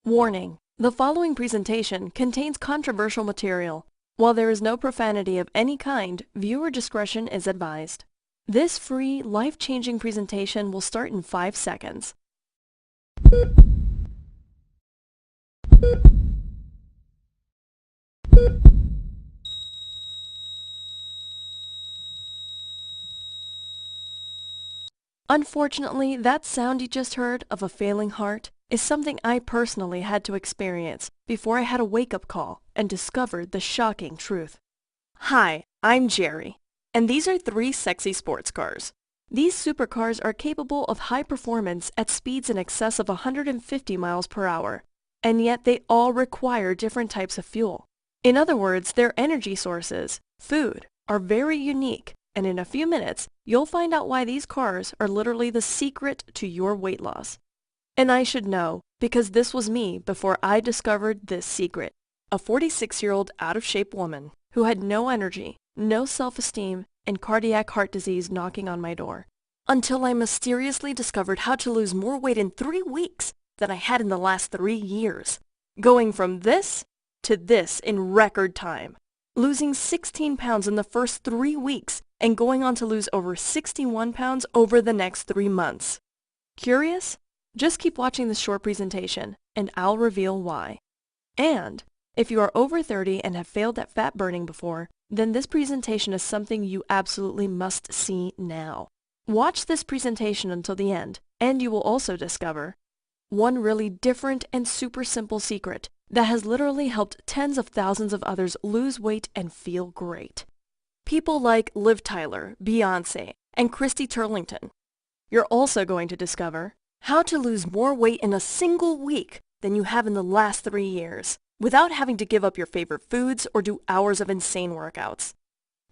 Warning: the following presentation contains controversial material. While there is no profanity of any kind, viewer discretion is advised. This free, life-changing presentation will start in 5 seconds. Unfortunately, that sound you just heard of a failing heart is something I personally had to experience before I had a wake-up call and discovered the shocking truth. Hi, I'm Jerry, and these are 3 sexy sports cars. These supercars are capable of high performance at speeds in excess of 150 miles per hour, and yet they all require different types of fuel. In other words, their energy sources, food, are very unique, and in a few minutes, you'll find out why these cars are literally the secret to your weight loss. And I should know, because this was me before I discovered this secret. A 46-year-old out-of-shape woman who had no energy, no self-esteem, and cardiac heart disease knocking on my door. Until I mysteriously discovered how to lose more weight in 3 weeks than I had in the last 3 years. Going from this to this in record time. Losing 16 pounds in the first 3 weeks and going on to lose over 61 pounds over the next 3 months. Curious? Just keep watching this short presentation, and I'll reveal why. And if you are over 30 and have failed at fat burning before, then this presentation is something you absolutely must see now. Watch this presentation until the end, and you will also discover one really different and super simple secret that has literally helped tens of thousands of others lose weight and feel great. People like Liv Tyler, Beyonce, and Christy Turlington. You're also going to discover how to lose more weight in a single week than you have in the last 3 years, without having to give up your favorite foods or do hours of insane workouts.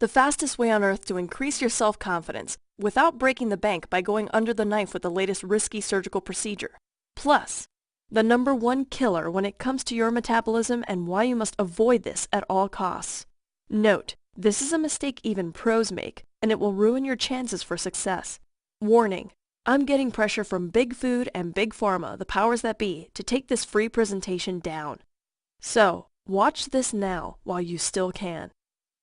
The fastest way on earth to increase your self-confidence without breaking the bank by going under the knife with the latest risky surgical procedure. Plus, the #1 killer when it comes to your metabolism and why you must avoid this at all costs. Note, this is a mistake even pros make, and it will ruin your chances for success. Warning: I'm getting pressure from Big Food and Big Pharma, the powers that be, to take this free presentation down. So, watch this now while you still can.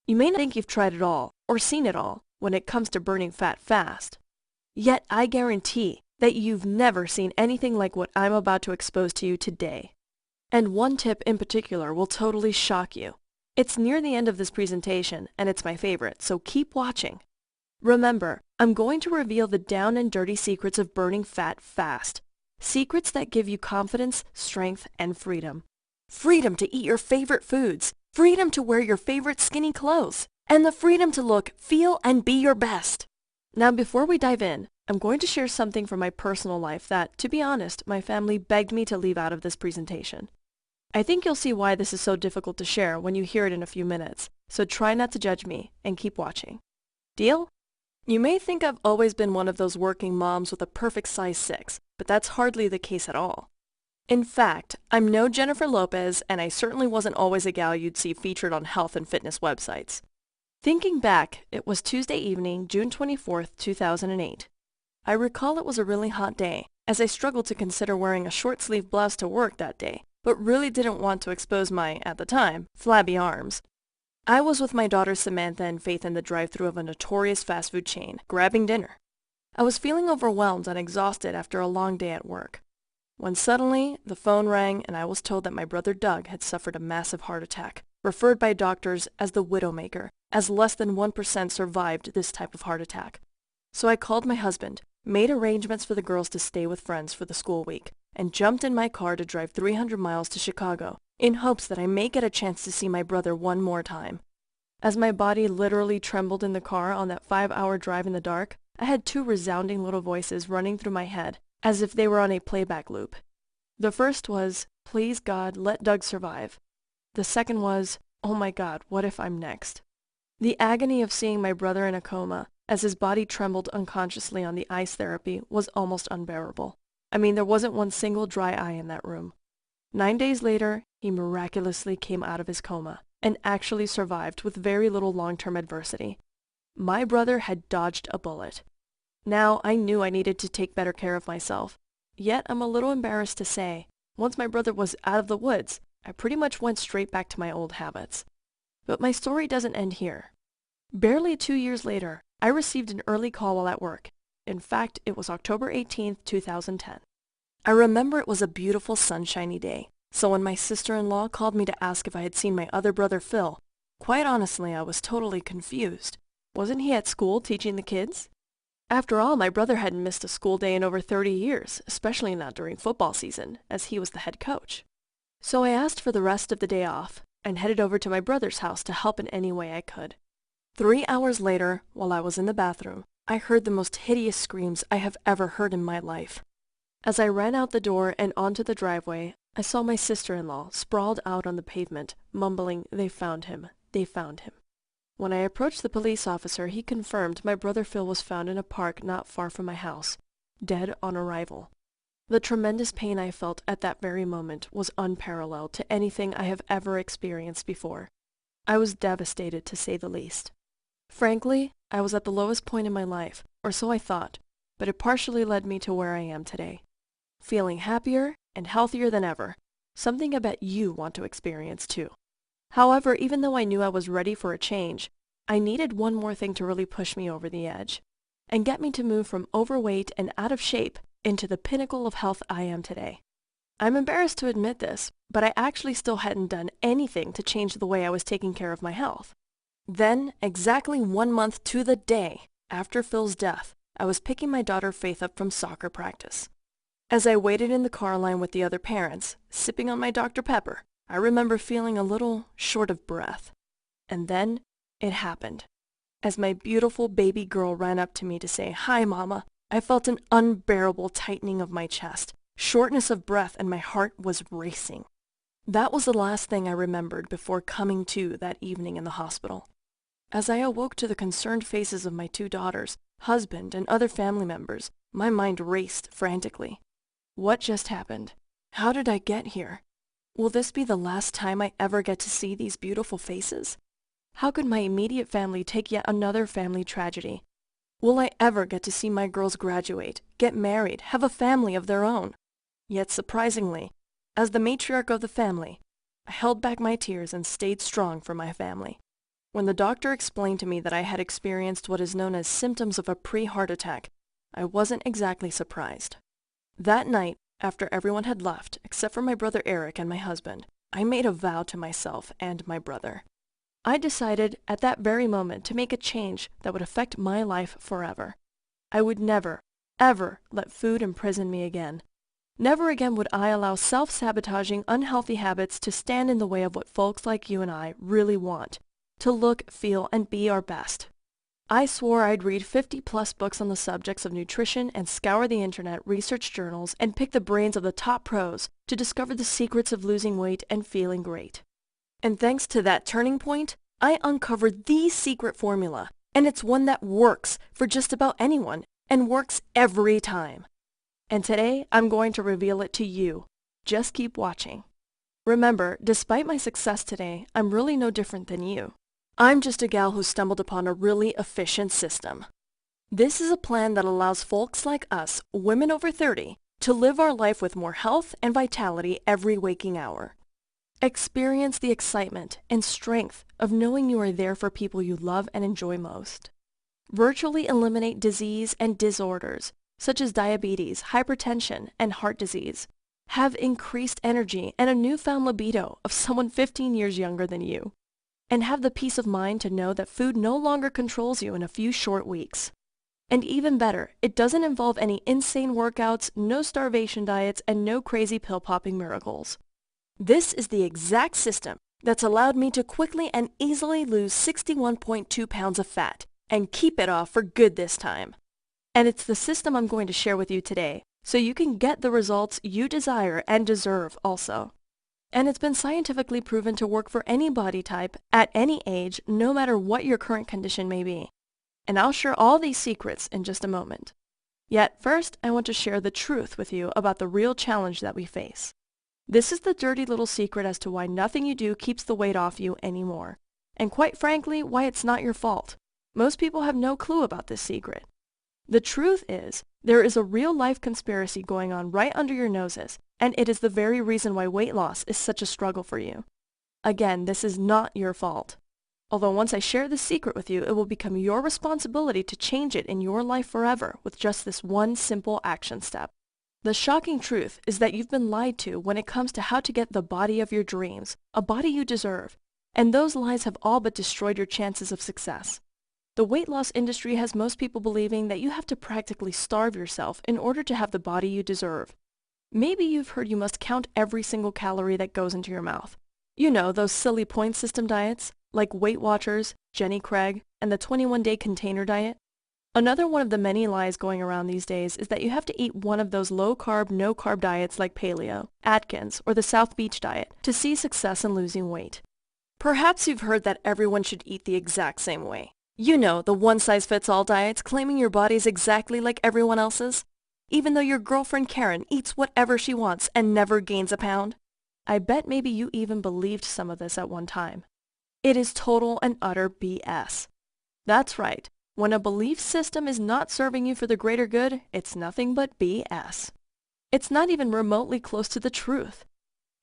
You may not think you've tried it all, or seen it all, when it comes to burning fat fast. Yet I guarantee that you've never seen anything like what I'm about to expose to you today. And one tip in particular will totally shock you. It's near the end of this presentation, and it's my favorite, so keep watching. Remember, I'm going to reveal the down and dirty secrets of burning fat fast. Secrets that give you confidence, strength, and freedom. Freedom to eat your favorite foods. Freedom to wear your favorite skinny clothes. And the freedom to look, feel, and be your best. Now, before we dive in, I'm going to share something from my personal life that, to be honest, my family begged me to leave out of this presentation. I think you'll see why this is so difficult to share when you hear it in a few minutes, so try not to judge me and keep watching. Deal? You may think I've always been one of those working moms with a perfect size 6, but that's hardly the case at all. In fact, I'm no Jennifer Lopez, and I certainly wasn't always a gal you'd see featured on health and fitness websites. Thinking back, it was Tuesday evening, June 24th, 2008. I recall it was a really hot day, as I struggled to consider wearing a short-sleeve blouse to work that day, but really didn't want to expose my, at the time, flabby arms. I was with my daughters Samantha and Faith in the drive-thru of a notorious fast food chain, grabbing dinner. I was feeling overwhelmed and exhausted after a long day at work, when suddenly the phone rang and I was told that my brother Doug had suffered a massive heart attack, referred by doctors as the widowmaker, as less than 1% survived this type of heart attack. So I called my husband, made arrangements for the girls to stay with friends for the school week, and jumped in my car to drive 300 miles to Chicago, in hopes that I may get a chance to see my brother one more time. As my body literally trembled in the car on that 5-hour drive in the dark, I had 2 resounding little voices running through my head, as if they were on a playback loop. The first was, "Please God, let Doug survive." The second was, "Oh my God, what if I'm next?" The agony of seeing my brother in a coma, as his body trembled unconsciously on the ice therapy, was almost unbearable. I mean, there wasn't one single dry eye in that room. 9 days later, he miraculously came out of his coma, and actually survived with very little long-term adversity. My brother had dodged a bullet. Now, I knew I needed to take better care of myself, yet I'm a little embarrassed to say, Once my brother was out of the woods, I pretty much went straight back to my old habits. But my story doesn't end here. Barely 2 years later, I received an early call while at work. In fact, it was October 18th, 2010. I remember it was a beautiful sunshiny day, so when my sister-in-law called me to ask if I had seen my other brother Phil, quite honestly, I was totally confused. Wasn't he at school teaching the kids? After all, my brother hadn't missed a school day in over 30 years, especially not during football season, as he was the head coach. So I asked for the rest of the day off, and headed over to my brother's house to help in any way I could. 3 hours later, while I was in the bathroom, I heard the most hideous screams I have ever heard in my life. As I ran out the door and onto the driveway, I saw my sister-in-law sprawled out on the pavement, mumbling, "They found him. They found him." When I approached the police officer, he confirmed my brother Phil was found in a park not far from my house, dead on arrival. The tremendous pain I felt at that very moment was unparalleled to anything I have ever experienced before. I was devastated, to say the least. Frankly, I was at the lowest point in my life, or so I thought, but it partially led me to where I am today. Feeling happier and healthier than ever, something I bet you want to experience too. However, even though I knew I was ready for a change, I needed one more thing to really push me over the edge, and get me to move from overweight and out of shape into the pinnacle of health I am today. I'm embarrassed to admit this, but I actually still hadn't done anything to change the way I was taking care of my health. Then, exactly 1 month to the day after Phil's death, I was picking my daughter Faith up from soccer practice. As I waited in the car line with the other parents, sipping on my Dr. Pepper, I remember feeling a little short of breath. And then, it happened. As my beautiful baby girl ran up to me to say, "Hi, Mama," I felt an unbearable tightening of my chest, shortness of breath, and my heart was racing. That was the last thing I remembered before coming to that evening in the hospital. As I awoke to the concerned faces of my 2 daughters, husband, and other family members, my mind raced frantically. What just happened? How did I get here? Will this be the last time I ever get to see these beautiful faces? How could my immediate family take yet another family tragedy? Will I ever get to see my girls graduate, get married, have a family of their own? Yet surprisingly, as the matriarch of the family, I held back my tears and stayed strong for my family. When the doctor explained to me that I had experienced what is known as symptoms of a pre-heart attack, I wasn't exactly surprised. That night, after everyone had left, except for my brother Eric and my husband, I made a vow to myself and my brother. I decided at that very moment to make a change that would affect my life forever. I would never, ever let food imprison me again. Never again would I allow self-sabotaging, unhealthy habits to stand in the way of what folks like you and I really want, to look, feel, and be our best. I swore I'd read 50+ books on the subjects of nutrition and scour the internet, research journals, and pick the brains of the top pros to discover the secrets of losing weight and feeling great. And thanks to that turning point, I uncovered the secret formula, and it's one that works for just about anyone, and works every time. And today, I'm going to reveal it to you. Just keep watching. Remember, despite my success today, I'm really no different than you. I'm just a gal who stumbled upon a really efficient system. This is a plan that allows folks like us, women over 30, to live our life with more health and vitality every waking hour. Experience the excitement and strength of knowing you are there for people you love and enjoy most. Virtually eliminate disease and disorders, such as diabetes, hypertension, and heart disease. Have increased energy and a newfound libido of someone 15 years younger than you. And have the peace of mind to know that food no longer controls you in a few short weeks. And even better, it doesn't involve any insane workouts, no starvation diets, and no crazy pill-popping miracles. This is the exact system that's allowed me to quickly and easily lose 61.2 pounds of fat and keep it off for good this time. And it's the system I'm going to share with you today, so you can get the results you desire and deserve also. And it's been scientifically proven to work for any body type, at any age, no matter what your current condition may be. And I'll share all these secrets in just a moment. Yet first, I want to share the truth with you about the real challenge that we face. This is the dirty little secret as to why nothing you do keeps the weight off you anymore. And quite frankly, why it's not your fault. Most people have no clue about this secret. The truth is, there is a real-life conspiracy going on right under your noses, and it is the very reason why weight loss is such a struggle for you. Again, this is not your fault. Although once I share this secret with you, it will become your responsibility to change it in your life forever with just this one simple action step. The shocking truth is that you've been lied to when it comes to how to get the body of your dreams, a body you deserve, and those lies have all but destroyed your chances of success. The weight loss industry has most people believing that you have to practically starve yourself in order to have the body you deserve. Maybe you've heard you must count every single calorie that goes into your mouth. You know, those silly point system diets, like Weight Watchers, Jenny Craig, and the 21-day container diet. Another one of the many lies going around these days is that you have to eat one of those low-carb, no-carb diets like Paleo, Atkins, or the South Beach diet to see success in losing weight. Perhaps you've heard that everyone should eat the exact same way. You know, the one-size-fits-all diets claiming your body's exactly like everyone else's, even though your girlfriend Karen eats whatever she wants and never gains a pound. I bet maybe you even believed some of this at one time. It is total and utter BS. That's right. When a belief system is not serving you for the greater good, it's nothing but BS. It's not even remotely close to the truth.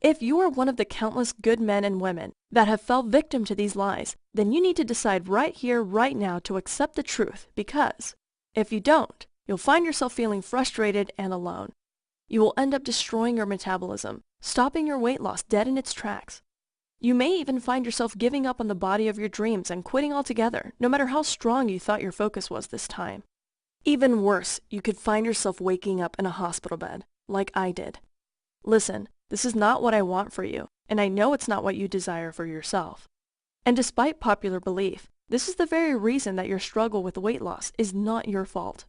If you are one of the countless good men and women that have fell victim to these lies, then you need to decide right here, right now to accept the truth, because if you don't, you'll find yourself feeling frustrated and alone. You will end up destroying your metabolism, stopping your weight loss dead in its tracks. You may even find yourself giving up on the body of your dreams and quitting altogether, no matter how strong you thought your focus was this time. Even worse, you could find yourself waking up in a hospital bed, like I did. Listen, this is not what I want for you, and I know it's not what you desire for yourself. And despite popular belief, this is the very reason that your struggle with weight loss is not your fault.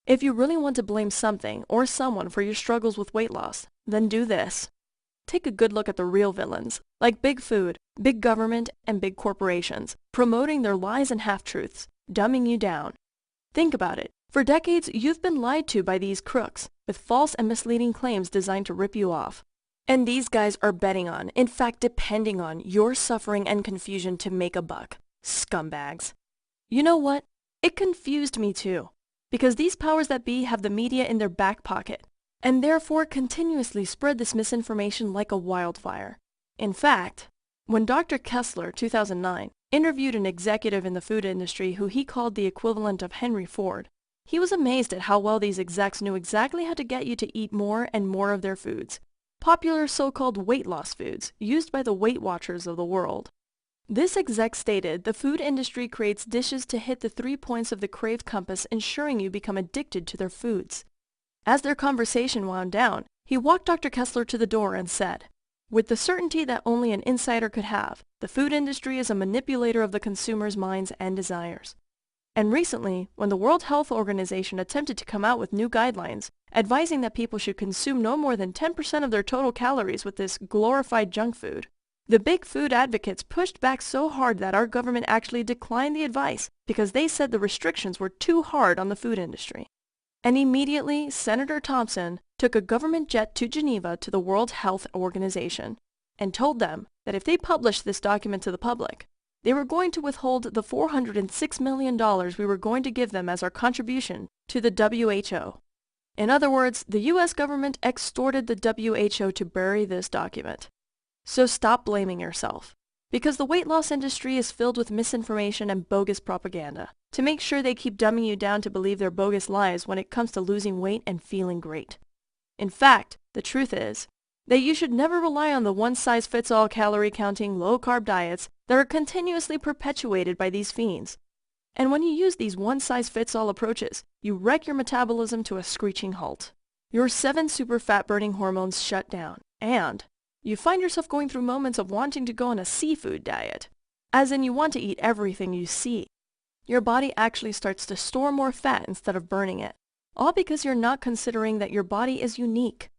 If you really want to blame something or someone for your struggles with weight loss, then do this. Take a good look at the real villains, like big food, big government, and big corporations, promoting their lies and half-truths, dumbing you down. Think about it. For decades, you've been lied to by these crooks, with false and misleading claims designed to rip you off. And these guys are betting on, in fact depending on, your suffering and confusion to make a buck. Scumbags. You know what? It confused me too, because these powers that be have the media in their back pocket, and therefore continuously spread this misinformation like a wildfire. In fact, when Dr. Kessler, 2009, interviewed an executive in the food industry who he called the equivalent of Henry Ford, he was amazed at how well these execs knew exactly how to get you to eat more and more of their foods, popular so-called weight loss foods used by the Weight Watchers of the world. This exec stated the food industry creates dishes to hit the 3 points of the crave compass, ensuring you become addicted to their foods. As their conversation wound down, he walked Dr. Kessler to the door and said, "With the certainty that only an insider could have, the food industry is a manipulator of the consumer's minds and desires." And recently, when the World Health Organization attempted to come out with new guidelines, advising that people should consume no more than 10% of their total calories with this glorified junk food, the big food advocates pushed back so hard that our government actually declined the advice because they said the restrictions were too hard on the food industry. And immediately, Senator Thompson took a government jet to Geneva to the World Health Organization and told them that if they published this document to the public, they were going to withhold the $406 million we were going to give them as our contribution to the WHO. In other words, the US government extorted the WHO to bury this document. So stop blaming yourself, because the weight loss industry is filled with misinformation and bogus propaganda to make sure they keep dumbing you down to believe their bogus lies when it comes to losing weight and feeling great. In fact, the truth is that you should never rely on the one-size-fits-all calorie-counting, low-carb diets that are continuously perpetuated by these fiends. And when you use these one-size-fits-all approaches, you wreck your metabolism to a screeching halt. Your 7 super fat-burning hormones shut down, and you find yourself going through moments of wanting to go on a seafood diet, as in you want to eat everything you see. Your body actually starts to store more fat instead of burning it, all because you're not considering that your body is unique.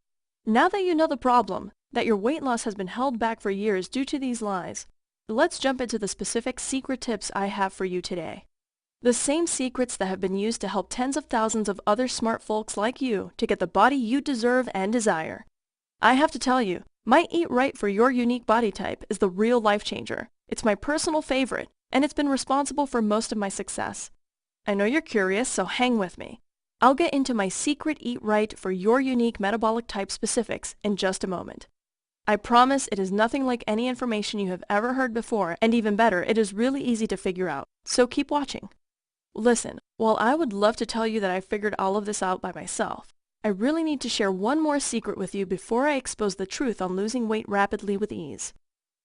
Now that you know the problem, that your weight loss has been held back for years due to these lies, let's jump into the specific secret tips I have for you today. The same secrets that have been used to help tens of thousands of other smart folks like you to get the body you deserve and desire. I have to tell you, my Eat Right for Your Unique Body Type is the real life changer. It's my personal favorite, and it's been responsible for most of my success. I know you're curious, so hang with me. I'll get into my secret eat right for your unique metabolic type specifics in just a moment. I promise it is nothing like any information you have ever heard before, and even better, it is really easy to figure out, so keep watching. Listen, while I would love to tell you that I figured all of this out by myself, I really need to share one more secret with you before I expose the truth on losing weight rapidly with ease.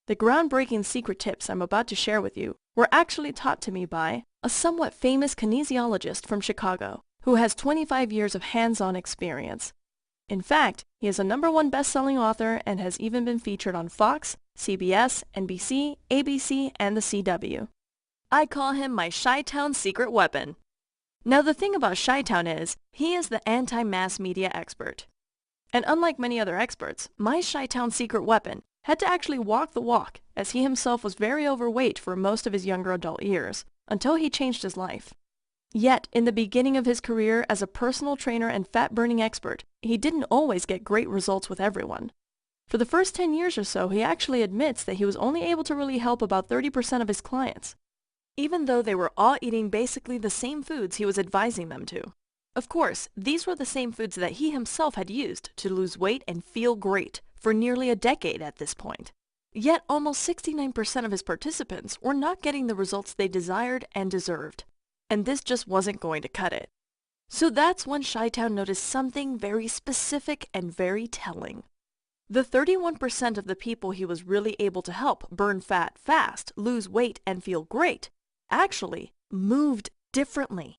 The groundbreaking secret tips I'm about to share with you were actually taught to me by a somewhat famous kinesiologist from Chicago who has 25 years of hands-on experience. In fact, he is a #1 best-selling author and has even been featured on Fox, CBS, NBC, ABC, and the CW. I call him my Chi-Town secret weapon. Now the thing about Chi-Town is, he is the anti-mass media expert. And unlike many other experts, my Chi-Town secret weapon had to actually walk the walk, as he himself was very overweight for most of his younger adult years, until he changed his life. Yet, in the beginning of his career as a personal trainer and fat-burning expert, he didn't always get great results with everyone. For the first 10 years or so, he actually admits that he was only able to really help about 30% of his clients, even though they were all eating basically the same foods he was advising them to. Of course, these were the same foods that he himself had used to lose weight and feel great for nearly a decade at this point. Yet almost 69% of his participants were not getting the results they desired and deserved. And this just wasn't going to cut it. So that's when Chi-Town noticed something very specific and very telling. The 31% of the people he was really able to help burn fat fast, lose weight, and feel great actually moved differently.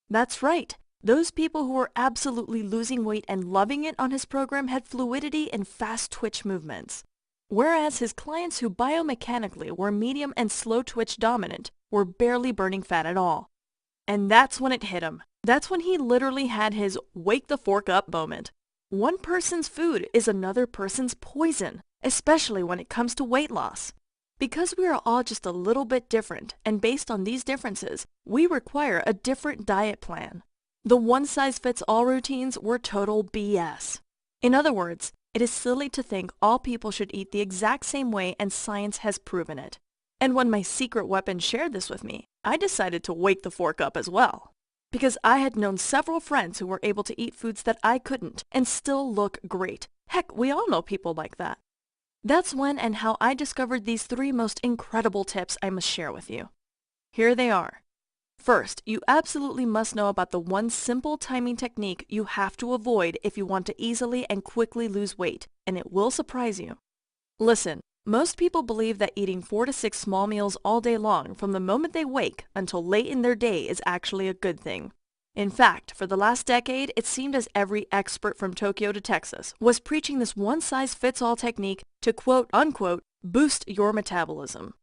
That's right. Those people who were absolutely losing weight and loving it on his program had fluidity and fast twitch movements. Whereas his clients who biomechanically were medium and slow twitch dominant were barely burning fat at all. And that's when it hit him. That's when he literally had his wake the fork up moment. One person's food is another person's poison, especially when it comes to weight loss. Because we are all just a little bit different, and based on these differences, we require a different diet plan. The one-size-fits-all routines were total BS. In other words, it is silly to think all people should eat the exact same way, and science has proven it. And when my secret weapon shared this with me, I decided to wake the fork up as well. Because I had known several friends who were able to eat foods that I couldn't and still look great. Heck, we all know people like that. That's when and how I discovered these 3 most incredible tips I must share with you. Here they are. First, you absolutely must know about the one simple timing technique you have to avoid if you want to easily and quickly lose weight, and it will surprise you. Listen. Most people believe that eating 4 to 6 small meals all day long from the moment they wake until late in their day is actually a good thing. In fact, for the last decade, it seemed as every expert from Tokyo to Texas was preaching this one-size-fits-all technique to quote-unquote boost your metabolism.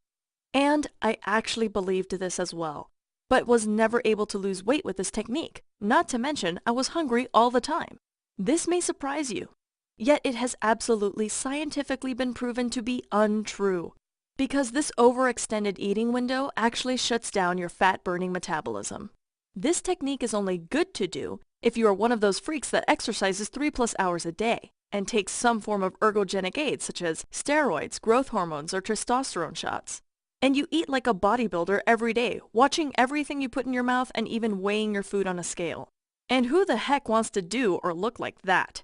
And I actually believed this as well, but was never able to lose weight with this technique, not to mention I was hungry all the time. This may surprise you. Yet it has absolutely scientifically been proven to be untrue, because this overextended eating window actually shuts down your fat-burning metabolism. This technique is only good to do if you are one of those freaks that exercises 3+ hours a day and takes some form of ergogenic aids such as steroids, growth hormones, or testosterone shots. And you eat like a bodybuilder every day, watching everything you put in your mouth and even weighing your food on a scale. And who the heck wants to do or look like that?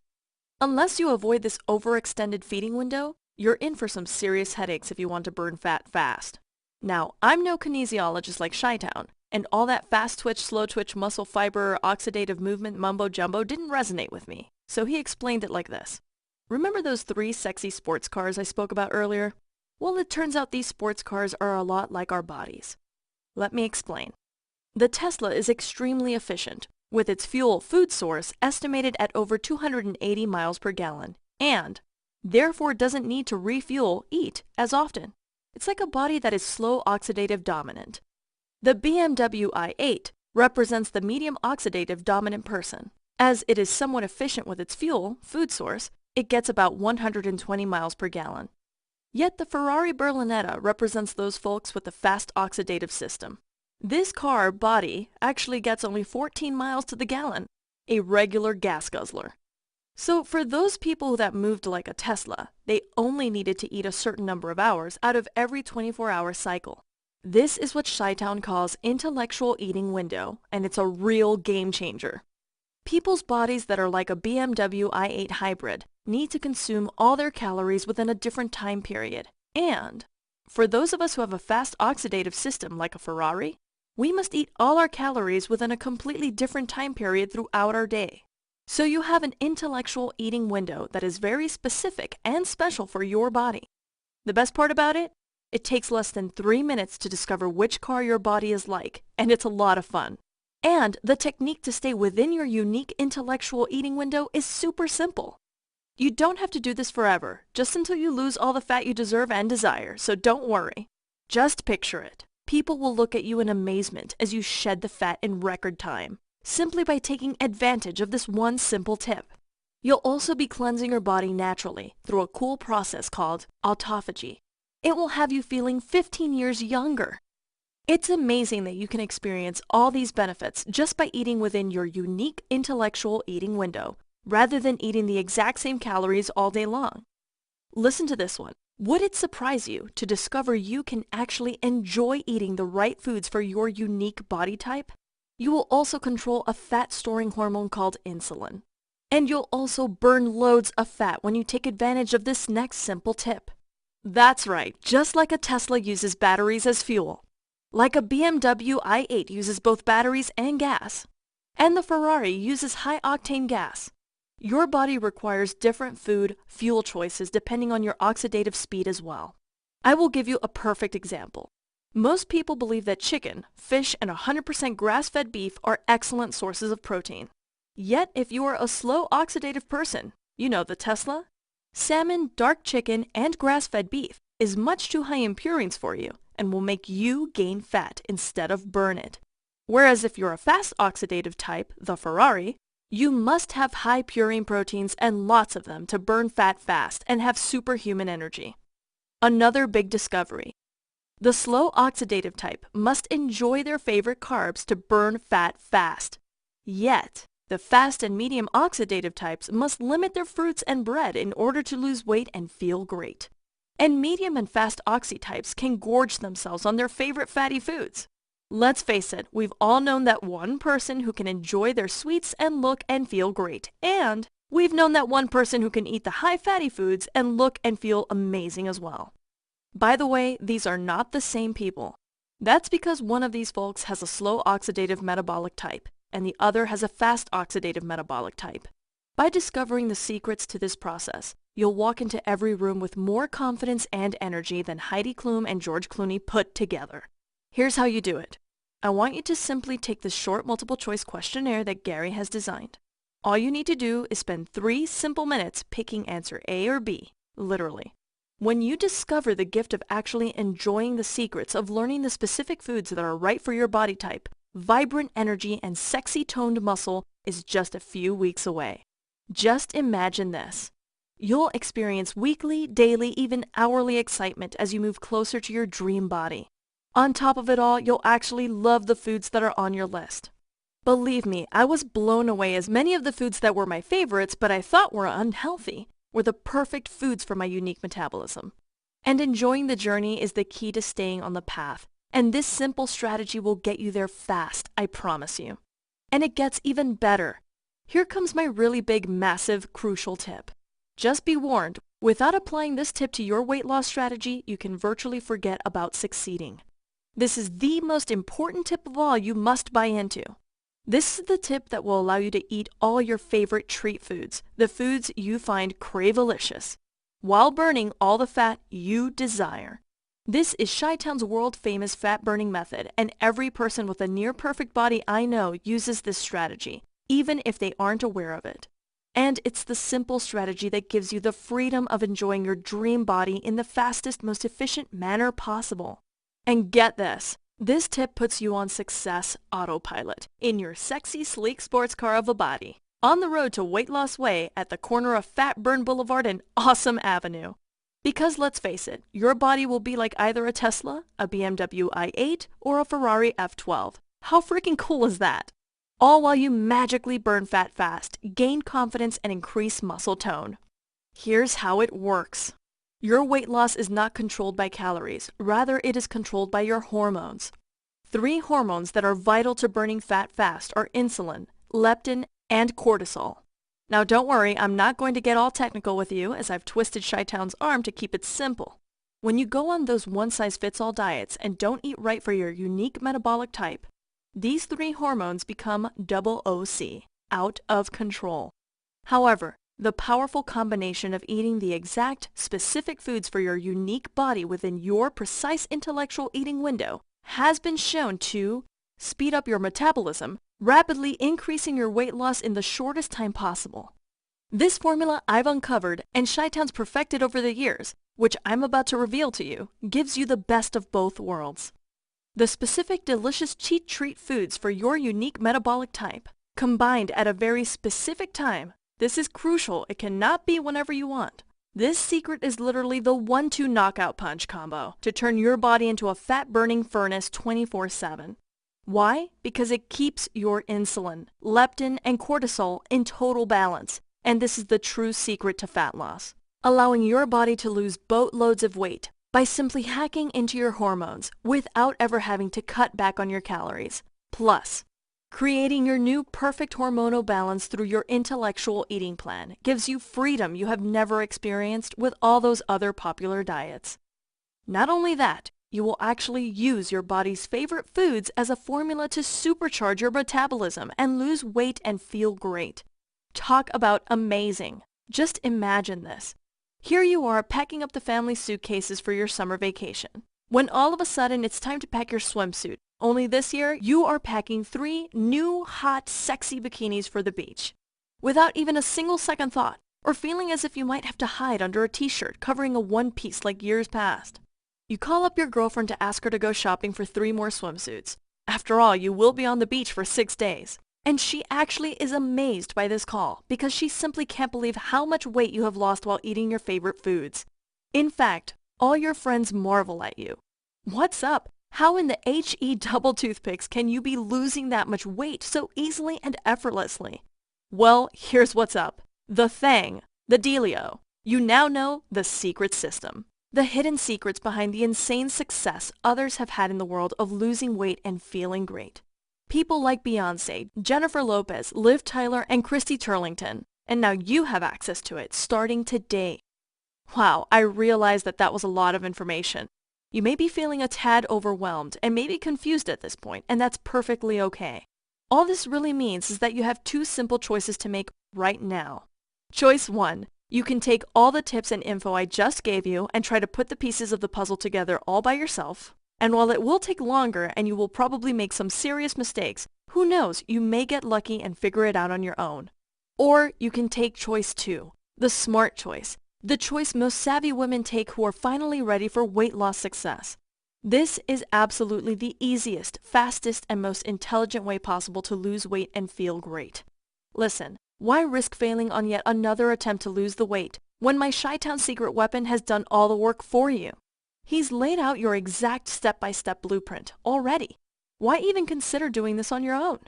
Unless you avoid this overextended feeding window, you're in for some serious headaches if you want to burn fat fast. Now, I'm no kinesiologist like Chi-Town, and all that fast twitch, slow twitch, muscle fiber, oxidative movement mumbo-jumbo didn't resonate with me, so he explained it like this. Remember those 3 sexy sports cars I spoke about earlier? Well, it turns out these sports cars are a lot like our bodies. Let me explain. The Tesla is extremely efficient, with its fuel food source estimated at over 280 miles per gallon, and therefore doesn't need to refuel as often. It's like a body that is slow oxidative dominant. The BMW i8 represents the medium oxidative dominant person. As it is somewhat efficient with its fuel food source, it gets about 120 miles per gallon. Yet the Ferrari Berlinetta represents those folks with the fast oxidative system. This car body actually gets only 14 miles to the gallon, a regular gas guzzler. So for those people that moved like a Tesla, they only needed to eat a certain number of hours out of every 24-hour cycle. This is what Chi-Town calls intellectual eating window, and it's a real game changer. People's bodies that are like a BMW i8 hybrid need to consume all their calories within a different time period. And for those of us who have a fast oxidative system like a Ferrari, we must eat all our calories within a completely different time period throughout our day. So you have an intellectual eating window that is very specific and special for your body. The best part about it? It takes less than 3 minutes to discover which car your body is like, and it's a lot of fun. And the technique to stay within your unique intellectual eating window is super simple. You don't have to do this forever, just until you lose all the fat you deserve and desire, so don't worry. Just picture it. People will look at you in amazement as you shed the fat in record time, simply by taking advantage of this one simple tip. You'll also be cleansing your body naturally through a cool process called autophagy. It will have you feeling 15 years younger. It's amazing that you can experience all these benefits just by eating within your unique intellectual eating window, rather than eating the exact same calories all day long. Listen to this one. Would it surprise you to discover you can actually enjoy eating the right foods for your unique body type? You will also control a fat-storing hormone called insulin. And you'll also burn loads of fat when you take advantage of this next simple tip. That's right, just like a Tesla uses batteries as fuel. Like a BMW i8 uses both batteries and gas, and the Ferrari uses high-octane gas. Your body requires different food, fuel choices depending on your oxidative speed as well. I will give you a perfect example. Most people believe that chicken, fish, and 100% grass-fed beef are excellent sources of protein. Yet if you are a slow oxidative person, you know the Tesla, salmon, dark chicken, and grass-fed beef is much too high in purines for you and will make you gain fat instead of burn it. Whereas if you're a fast oxidative type, the Ferrari, you must have high purine proteins and lots of them to burn fat fast and have superhuman energy. Another big discovery. The slow oxidative type must enjoy their favorite carbs to burn fat fast. Yet, the fast and medium oxidative types must limit their fruits and bread in order to lose weight and feel great. And medium and fast oxy types can gorge themselves on their favorite fatty foods. Let's face it, we've all known that one person who can enjoy their sweets and look and feel great. And we've known that one person who can eat the high fatty foods and look and feel amazing as well. By the way, these are not the same people. That's because one of these folks has a slow oxidative metabolic type, and the other has a fast oxidative metabolic type. By discovering the secrets to this process, you'll walk into every room with more confidence and energy than Heidi Klum and George Clooney put together. Here's how you do it. I want you to simply take this short multiple choice questionnaire that Gary has designed. All you need to do is spend 3 simple minutes picking answer A or B, literally. When you discover the gift of actually enjoying the secrets of learning the specific foods that are right for your body type, vibrant energy and sexy toned muscle is just a few weeks away. Just imagine this. You'll experience weekly, daily, even hourly excitement as you move closer to your dream body. On top of it all, you'll actually love the foods that are on your list. Believe me, I was blown away as many of the foods that were my favorites but I thought were unhealthy were the perfect foods for my unique metabolism. And enjoying the journey is the key to staying on the path. And this simple strategy will get you there fast, I promise you. And it gets even better. Here comes my really big, massive, crucial tip. Just be warned, without applying this tip to your weight loss strategy, you can virtually forget about succeeding. This is the most important tip of all you must buy into. This is the tip that will allow you to eat all your favorite treat foods, the foods you find cravelicious, while burning all the fat you desire. This is Chi-Town's world-famous fat-burning method, and every person with a near-perfect body I know uses this strategy, even if they aren't aware of it. And it's the simple strategy that gives you the freedom of enjoying your dream body in the fastest, most efficient manner possible. And get this tip puts you on success autopilot in your sexy, sleek sports car of a body, on the road to Weight Loss Way at the corner of Fat Burn Boulevard and Awesome Avenue. Because let's face it, your body will be like either a Tesla, a BMW i8, or a Ferrari F12. How freaking cool is that? All while you magically burn fat fast, gain confidence, and increase muscle tone. Here's how it works. Your weight loss is not controlled by calories, rather it is controlled by your hormones. 3 hormones that are vital to burning fat fast are insulin, leptin, and cortisol. Now don't worry, I'm not going to get all technical with you as I've twisted Chi-Town's arm to keep it simple. When you go on those one-size-fits-all diets and don't eat right for your unique metabolic type, these three hormones become double OC, out of control. However, the powerful combination of eating the exact specific foods for your unique body within your precise intellectual eating window has been shown to speed up your metabolism, rapidly increasing your weight loss in the shortest time possible. This formula I've uncovered and Chi-Town's perfected over the years, which I'm about to reveal to you, gives you the best of both worlds. The specific delicious cheat treat foods for your unique metabolic type, combined at a very specific time. This is crucial. It cannot be whenever you want. This secret is literally the 1-2 knockout punch combo to turn your body into a fat-burning furnace 24/7. Why? Because it keeps your insulin, leptin, and cortisol in total balance. And this is the true secret to fat loss, allowing your body to lose boatloads of weight by simply hacking into your hormones without ever having to cut back on your calories. Plus, creating your new perfect hormonal balance through your intellectual eating plan gives you freedom you have never experienced with all those other popular diets. Not only that, you will actually use your body's favorite foods as a formula to supercharge your metabolism and lose weight and feel great. Talk about amazing. Just imagine this. Here you are packing up the family suitcases for your summer vacation, when all of a sudden it's time to pack your swimsuit. Only this year, you are packing 3 new, hot, sexy bikinis for the beach, without even a single second thought, or feeling as if you might have to hide under a t-shirt covering a one-piece like years past. You call up your girlfriend to ask her to go shopping for 3 more swimsuits. After all, you will be on the beach for 6 days. And she actually is amazed by this call because she simply can't believe how much weight you have lost while eating your favorite foods. In fact, all your friends marvel at you. What's up? How in the HE double toothpicks can you be losing that much weight so easily and effortlessly? Well, here's what's up. The thing, the dealio. You now know the secret system. The hidden secrets behind the insane success others have had in the world of losing weight and feeling great. People like Beyonce, Jennifer Lopez, Liv Tyler, and Christy Turlington. And now you have access to it starting today. Wow, I realize that was a lot of information. You may be feeling a tad overwhelmed and maybe confused at this point, and that's perfectly okay. All this really means is that you have 2 simple choices to make right now. Choice 1. You can take all the tips and info I just gave you and try to put the pieces of the puzzle together all by yourself. And while it will take longer and you will probably make some serious mistakes, who knows, you may get lucky and figure it out on your own. Or you can take choice 2, the smart choice, the choice most savvy women take who are finally ready for weight loss success. This is absolutely the easiest, fastest, and most intelligent way possible to lose weight and feel great. Listen, why risk failing on yet another attempt to lose the weight when my Chi-Town secret weapon has done all the work for you? He's laid out your exact step-by-step blueprint already. Why even consider doing this on your own?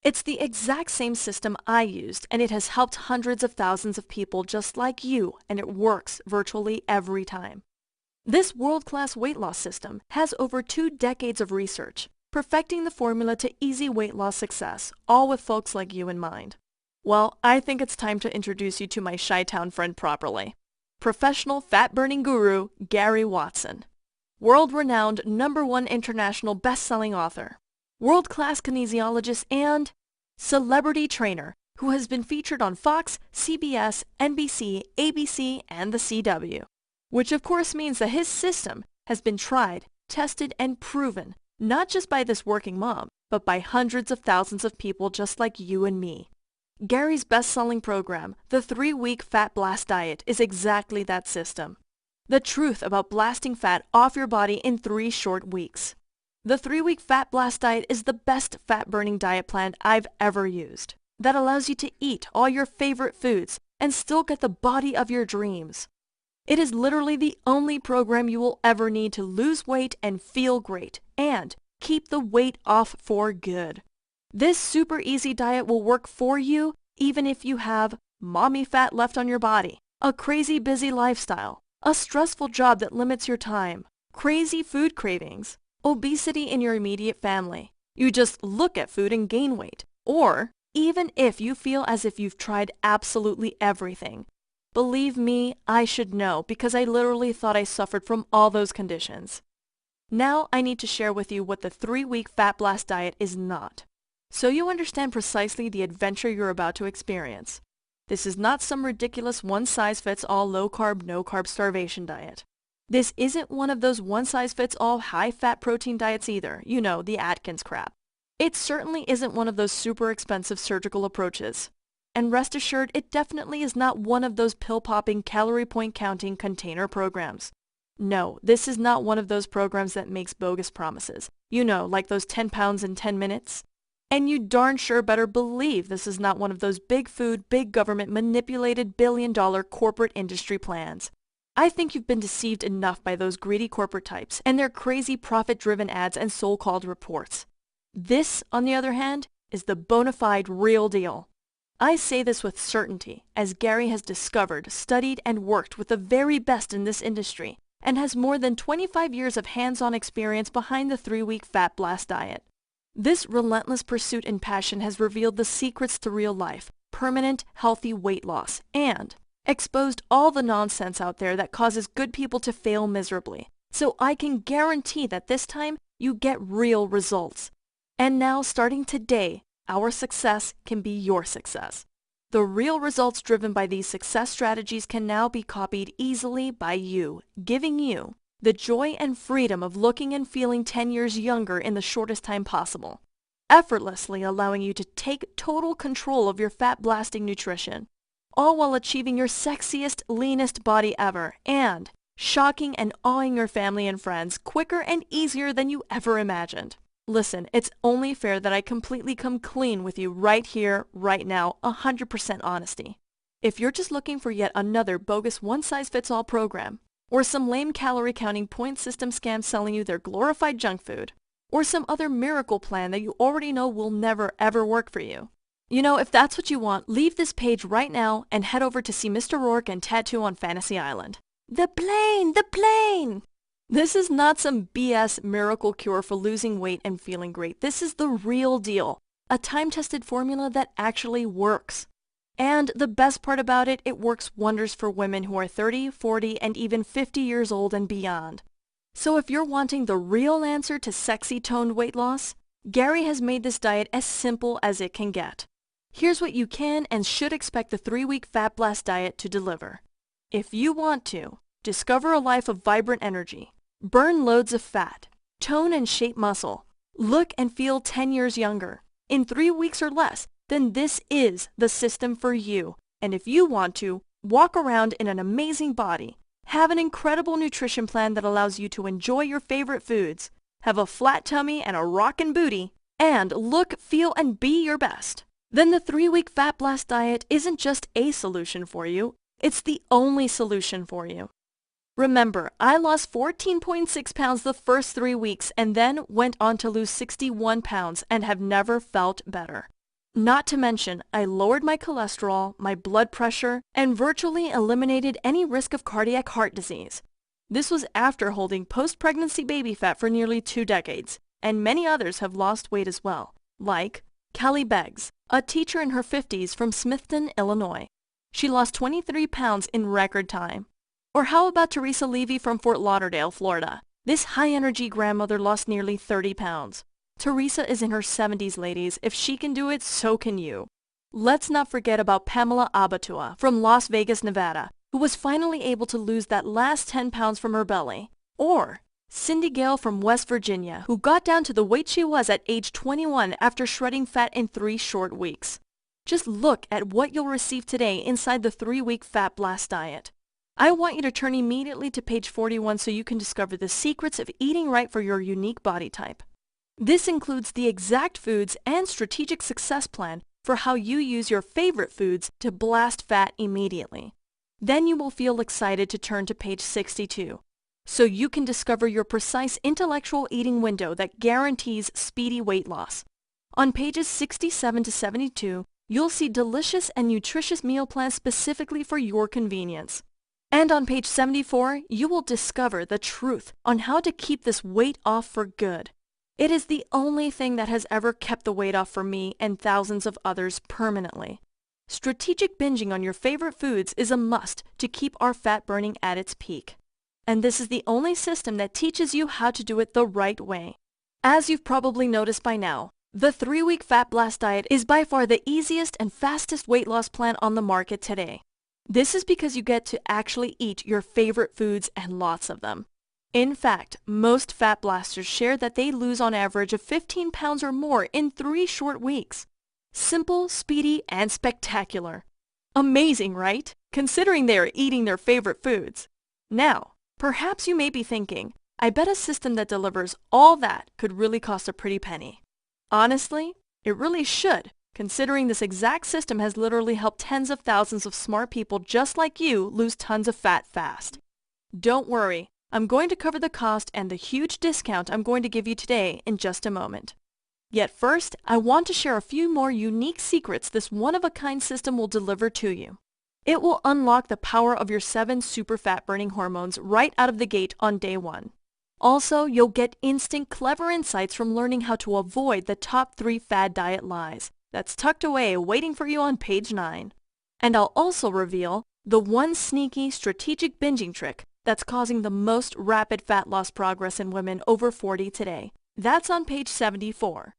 It's the exact same system I used, and it has helped hundreds of thousands of people just like you, and it works virtually every time. This world-class weight loss system has over 2 decades of research, perfecting the formula to easy weight loss success, all with folks like you in mind. Well, I think it's time to introduce you to my Chi-Town friend properly. Professional fat-burning guru, Gary Watson. World-renowned #1 international best-selling author. World-class kinesiologist and celebrity trainer who has been featured on Fox, CBS, NBC, ABC, and the CW. Which of course means that his system has been tried, tested, and proven, not just by this working mom, but by hundreds of thousands of people just like you and me. Gary's best-selling program, the 3-week Fat Blast Diet, is exactly that system. The truth about blasting fat off your body in 3 short weeks. The 3-week Fat Blast Diet is the best fat-burning diet plan I've ever used, that allows you to eat all your favorite foods and still get the body of your dreams. It is literally the only program you will ever need to lose weight and feel great, and keep the weight off for good. This super easy diet will work for you even if you have mommy fat left on your body, a crazy busy lifestyle, a stressful job that limits your time, crazy food cravings, obesity in your immediate family, you just look at food and gain weight, or even if you feel as if you've tried absolutely everything. Believe me, I should know because I literally thought I suffered from all those conditions. Now I need to share with you what the 3-week Fat Blast diet is not, so you understand precisely the adventure you're about to experience. This is not some ridiculous one-size-fits-all low-carb, no-carb starvation diet. This isn't one of those one-size-fits-all high-fat protein diets either, you know, the Atkins crap. It certainly isn't one of those super expensive surgical approaches. And rest assured, it definitely is not one of those pill-popping, calorie point counting container programs. No, this is not one of those programs that makes bogus promises. You know, like those 10 pounds in 10 minutes. And you darn sure better believe this is not one of those big food, big government manipulated billion-dollar corporate industry plans. I think you've been deceived enough by those greedy corporate types and their crazy profit-driven ads and so-called reports. This, on the other hand, is the bona fide real deal. I say this with certainty, as Gary has discovered, studied, and worked with the very best in this industry, and has more than 25 years of hands-on experience behind the 3-week Fat Blast diet. This relentless pursuit and passion has revealed the secrets to real life, permanent, healthy weight loss, and exposed all the nonsense out there that causes good people to fail miserably. So I can guarantee that this time you get real results. And now, starting today, our success can be your success. The real results driven by these success strategies can now be copied easily by you, giving you the joy and freedom of looking and feeling 10 years younger in the shortest time possible, effortlessly allowing you to take total control of your fat-blasting nutrition, all while achieving your sexiest, leanest body ever, and shocking and awing your family and friends quicker and easier than you ever imagined. Listen, it's only fair that I completely come clean with you right here, right now, 100% honesty. If you're just looking for yet another bogus one-size-fits-all program, or some lame calorie-counting point system scam selling you their glorified junk food, or some other miracle plan that you already know will never ever work for you, you know, if that's what you want, leave this page right now and head over to see Mr. Rourke and Tattoo on Fantasy Island. The plane! The plane! This is not some BS miracle cure for losing weight and feeling great. This is the real deal. A time-tested formula that actually works. And the best part about it, it works wonders for women who are 30, 40, and even 50 years old and beyond. So if you're wanting the real answer to sexy toned weight loss, Gary has made this diet as simple as it can get. Here's what you can and should expect the 3-week Fat Blast diet to deliver. If you want to, discover a life of vibrant energy, burn loads of fat, tone and shape muscle, look and feel 10 years younger, in 3 weeks or less, then this is the system for you. And if you want to, walk around in an amazing body, have an incredible nutrition plan that allows you to enjoy your favorite foods, have a flat tummy and a rockin' booty, and look, feel, and be your best, then the 3-week Fat Blast diet isn't just a solution for you, it's the only solution for you. Remember, I lost 14.6 pounds the first 3 weeks and then went on to lose 61 pounds and have never felt better. Not to mention, I lowered my cholesterol, my blood pressure, and virtually eliminated any risk of cardiac heart disease. This was after holding post-pregnancy baby fat for nearly 2 decades, and many others have lost weight as well, like Callie Beggs, a teacher in her 50s from Smithton, Illinois. She lost 23 pounds in record time. Or how about Teresa Levy from Fort Lauderdale, Florida? This high-energy grandmother lost nearly 30 pounds. Teresa is in her 70s, ladies. If she can do it, so can you. Let's not forget about Pamela Abatua from Las Vegas, Nevada, who was finally able to lose that last 10 pounds from her belly. Or Cindy Gale from West Virginia, who got down to the weight she was at age 21 after shredding fat in 3 short weeks. Just look at what you'll receive today inside the 3-week Fat Blast diet. I want you to turn immediately to page 41 so you can discover the secrets of eating right for your unique body type. This includes the exact foods and strategic success plan for how you use your favorite foods to blast fat immediately. Then you will feel excited to turn to page 62, so you can discover your precise intellectual eating window that guarantees speedy weight loss. On pages 67 to 72, you'll see delicious and nutritious meal plans specifically for your convenience. And on page 74, you will discover the truth on how to keep this weight off for good. It is the only thing that has ever kept the weight off for me and thousands of others permanently. Strategic binging on your favorite foods is a must to keep our fat burning at its peak. And this is the only system that teaches you how to do it the right way. As you've probably noticed by now, the 3-week Fat Blast diet is by far the easiest and fastest weight loss plan on the market today. This is because you get to actually eat your favorite foods and lots of them. In fact, most fat blasters share that they lose on average of 15 pounds or more in 3 short weeks. Simple, speedy, and spectacular. Amazing, right? Considering they are eating their favorite foods. Now, perhaps you may be thinking, I bet a system that delivers all that could really cost a pretty penny. Honestly, it really should, considering this exact system has literally helped tens of thousands of smart people just like you lose tons of fat fast. Don't worry, I'm going to cover the cost and the huge discount I'm going to give you today in just a moment. Yet first, I want to share a few more unique secrets this one-of-a-kind system will deliver to you. It will unlock the power of your 7 super fat-burning hormones right out of the gate on day 1. Also, you'll get instant clever insights from learning how to avoid the top 3 fad diet lies that's tucked away waiting for you on page 9. And I'll also reveal the one sneaky strategic binging trick that's causing the most rapid fat loss progress in women over 40 today. That's on page 74.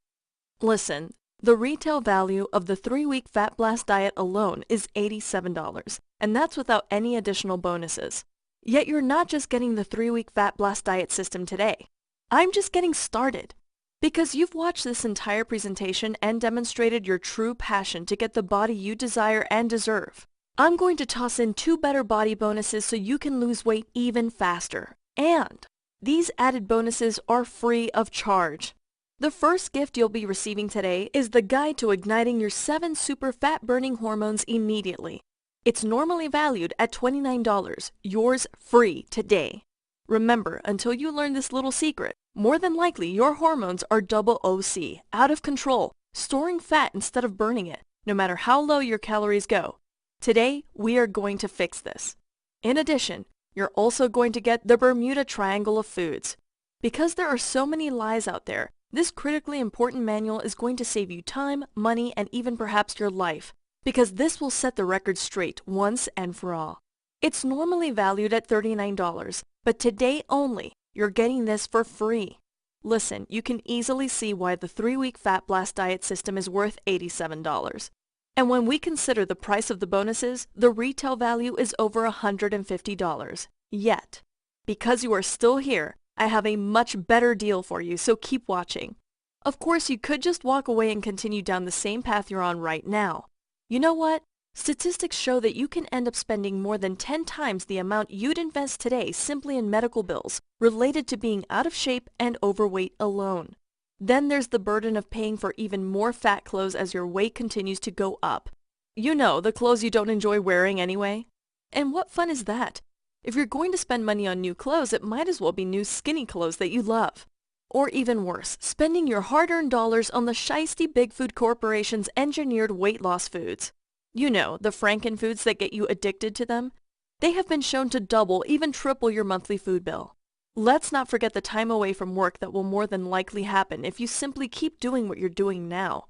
Listen, the retail value of the 3-week Fat Blast diet alone is $87, and that's without any additional bonuses. Yet you're not just getting the 3-week Fat Blast diet system today. I'm just getting started. Because you've watched this entire presentation and demonstrated your true passion to get the body you desire and deserve. I'm going to toss in 2 better body bonuses so you can lose weight even faster. And these added bonuses are free of charge. The first gift you'll be receiving today is the guide to igniting your 7 super fat-burning hormones immediately. It's normally valued at $29, yours free today. Remember, until you learn this little secret, more than likely your hormones are double OC, out of control, storing fat instead of burning it, no matter how low your calories go. Today, we are going to fix this. In addition, you're also going to get the Bermuda Triangle of foods. Because there are so many lies out there, this critically important manual is going to save you time, money, and even perhaps your life. Because this will set the record straight once and for all. It's normally valued at $39, but today only, you're getting this for free. Listen, you can easily see why the 3-week Fat Blast diet system is worth $87. And when we consider the price of the bonuses, the retail value is over $150. Yet, because you are still here, I have a much better deal for you, so keep watching. Of course, you could just walk away and continue down the same path you're on right now. You know what? Statistics show that you can end up spending more than 10 times the amount you'd invest today simply in medical bills related to being out of shape and overweight alone. Then there's the burden of paying for even more fat clothes as your weight continues to go up. You know, the clothes you don't enjoy wearing anyway. And what fun is that? If you're going to spend money on new clothes, it might as well be new skinny clothes that you love. Or even worse, spending your hard-earned dollars on the shiesty big food corporations' engineered weight loss foods. You know, the frankenfoods that get you addicted to them. They have been shown to double, even triple your monthly food bill. Let's not forget the time away from work that will more than likely happen if you simply keep doing what you're doing now.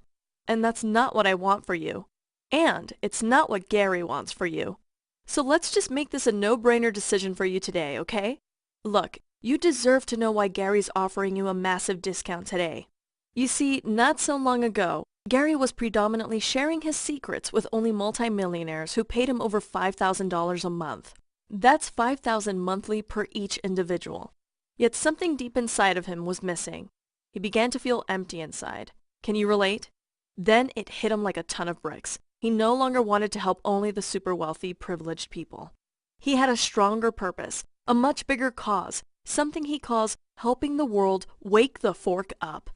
And that's not what I want for you. And it's not what Gary wants for you. So let's just make this a no-brainer decision for you today, okay? Look, you deserve to know why Gary's offering you a massive discount today. You see, not so long ago, Gary was predominantly sharing his secrets with only multimillionaires who paid him over $5,000 a month. That's $5,000 monthly per each individual. Yet something deep inside of him was missing. He began to feel empty inside. Can you relate? Then it hit him like a ton of bricks. He no longer wanted to help only the super wealthy, privileged people. He had a stronger purpose, a much bigger cause, something he calls helping the world wake the fork up.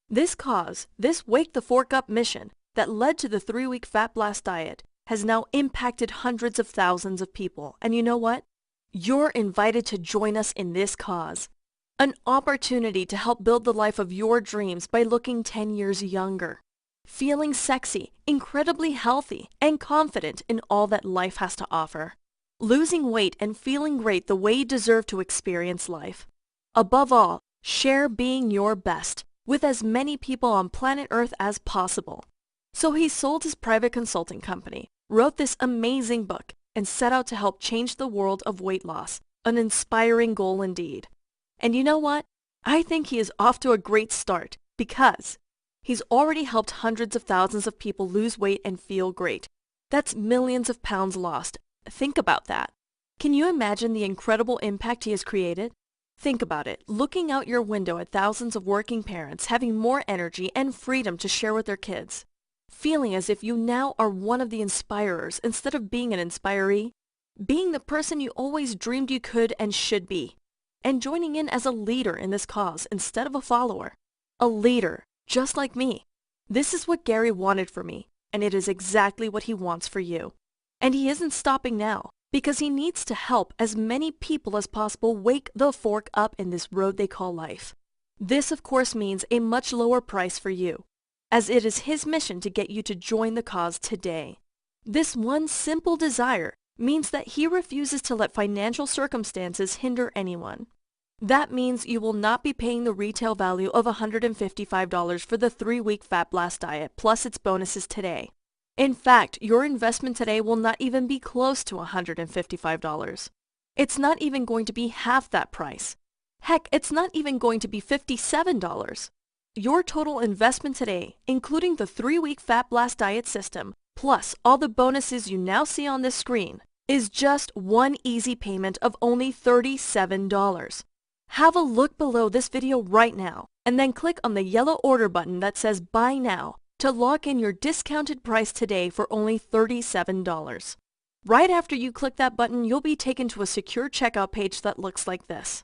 This cause, this Wake the Fork Up mission that led to the 3-week Fat Blast diet, has now impacted hundreds of thousands of people. And you know what? You're invited to join us in this cause. An opportunity to help build the life of your dreams by looking 10 years younger. Feeling sexy, incredibly healthy, and confident in all that life has to offer. Losing weight and feeling great the way you deserve to experience life. Above all, share being your best. with as many people on planet Earth as possible. So he sold his private consulting company, wrote this amazing book, and set out to help change the world of weight loss, an inspiring goal indeed. And you know what? I think he is off to a great start because he's already helped hundreds of thousands of people lose weight and feel great. That's millions of pounds lost. Think about that. Can you imagine the incredible impact he has created? Think about it, looking out your window at thousands of working parents having more energy and freedom to share with their kids. Feeling as if you now are one of the inspirers instead of being an inspiree. Being the person you always dreamed you could and should be. And joining in as a leader in this cause instead of a follower. A leader, just like me. This is what Gary wanted for me, and it is exactly what he wants for you. And he isn't stopping now, because he needs to help as many people as possible wake the fork up in this road they call life. This, of course, means a much lower price for you, as it is his mission to get you to join the cause today. This one simple desire means that he refuses to let financial circumstances hinder anyone. That means you will not be paying the retail value of $155 for the 3-week Fat Blast diet plus its bonuses today. In fact, your investment today will not even be close to $155. It's not even going to be half that price. Heck, it's not even going to be $57. Your total investment today, including the 3-week Fat Blast diet system, plus all the bonuses you now see on this screen, is just one easy payment of only $37. Have a look below this video right now, and then click on the yellow order button that says Buy Now to lock in your discounted price today for only $37. Right after you click that button, you'll be taken to a secure checkout page that looks like this.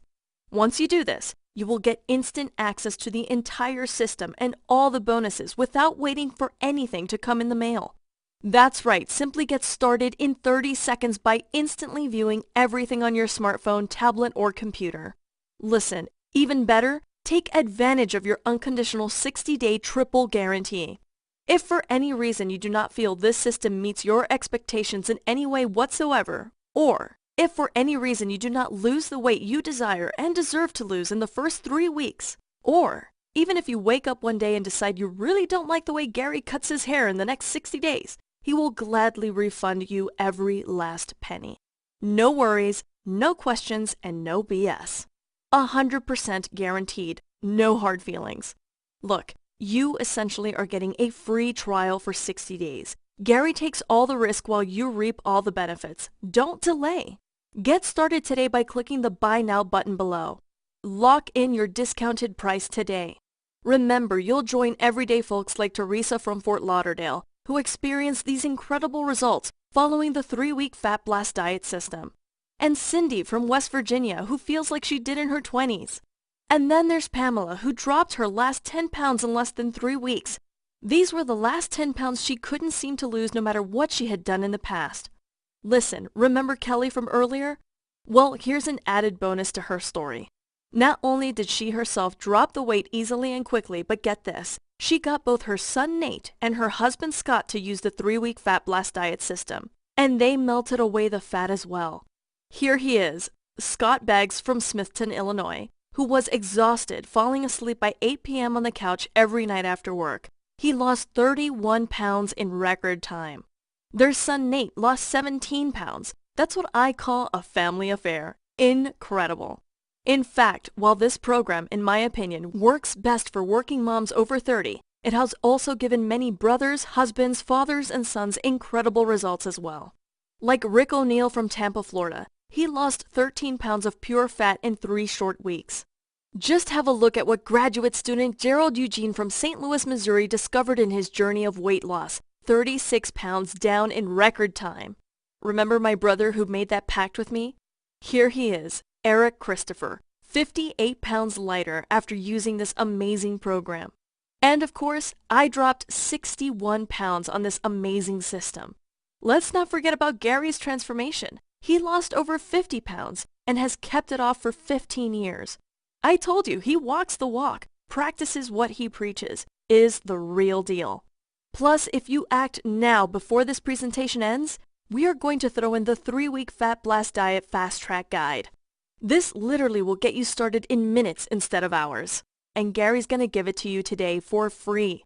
Once you do this, you will get instant access to the entire system and all the bonuses without waiting for anything to come in the mail. That's right, simply get started in 30 seconds by instantly viewing everything on your smartphone, tablet, or computer. Listen, even better, take advantage of your unconditional 60-day triple guarantee. If for any reason you do not feel this system meets your expectations in any way whatsoever, or if for any reason you do not lose the weight you desire and deserve to lose in the first 3 weeks, or even if you wake up one day and decide you really don't like the way Gary cuts his hair in the next 60 days, he will gladly refund you every last penny. No worries, no questions, and no BS. 100% guaranteed, no hard feelings. Look, you essentially are getting a free trial for 60 days. Gary takes all the risk while you reap all the benefits. Don't delay. Get started today by clicking the Buy Now button below. Lock in your discounted price today. Remember, you'll join everyday folks like Teresa from Fort Lauderdale, who experienced these incredible results following the 3-week Fat Blast diet system. And Cindy from West Virginia, who feels like she did in her 20s. And then there's Pamela, who dropped her last 10 pounds in less than 3 weeks. These were the last 10 pounds she couldn't seem to lose no matter what she had done in the past. Listen, remember Kelly from earlier? Well, here's an added bonus to her story. Not only did she herself drop the weight easily and quickly, but get this, she got both her son Nate and her husband Scott to use the 3-week Fat Blast diet system, and they melted away the fat as well. Here he is, Scott Beggs from Smithton, Illinois, who was exhausted, falling asleep by 8 p.m. on the couch every night after work. He lost 31 pounds in record time. Their son Nate lost 17 pounds. That's what I call a family affair. Incredible. In fact, while this program, in my opinion, works best for working moms over 30, it has also given many brothers, husbands, fathers, and sons incredible results as well. Like Rick O'Neill from Tampa, Florida, he lost 13 pounds of pure fat in 3 short weeks. Just have a look at what graduate student Gerald Eugene from St. Louis, Missouri discovered in his journey of weight loss, 36 pounds down in record time. Remember my brother who made that pact with me? Here he is, Eric Christopher, 58 pounds lighter after using this amazing program. And of course, I dropped 61 pounds on this amazing system. Let's not forget about Gary's transformation. He lost over 50 pounds and has kept it off for 15 years. I told you, he walks the walk, practices what he preaches, is the real deal. Plus, if you act now before this presentation ends, we are going to throw in the 3-week Fat Blast Diet Fast Track Guide. This literally will get you started in minutes instead of hours. and Gary's gonna give it to you today for free.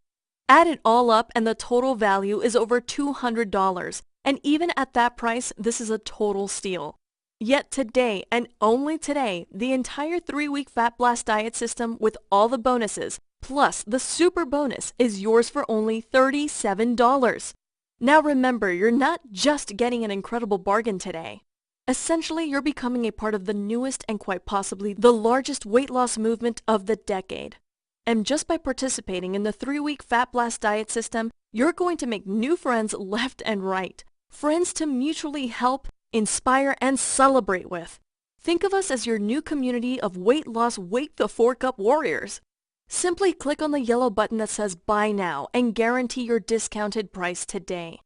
Add it all up and the total value is over $200, and even at that price, this is a total steal. Yet today, and only today, the entire 3-week Fat Blast diet system with all the bonuses, plus the super bonus, is yours for only $37. Now remember, you're not just getting an incredible bargain today. Essentially, you're becoming a part of the newest and quite possibly the largest weight loss movement of the decade. And just by participating in the 3-week Fat Blast diet system, you're going to make new friends left and right. Friends to mutually help, inspire, and celebrate with. Think of us as your new community of weight loss wake the fork up warriors. Simply click on the yellow button that says Buy Now and guarantee your discounted price today.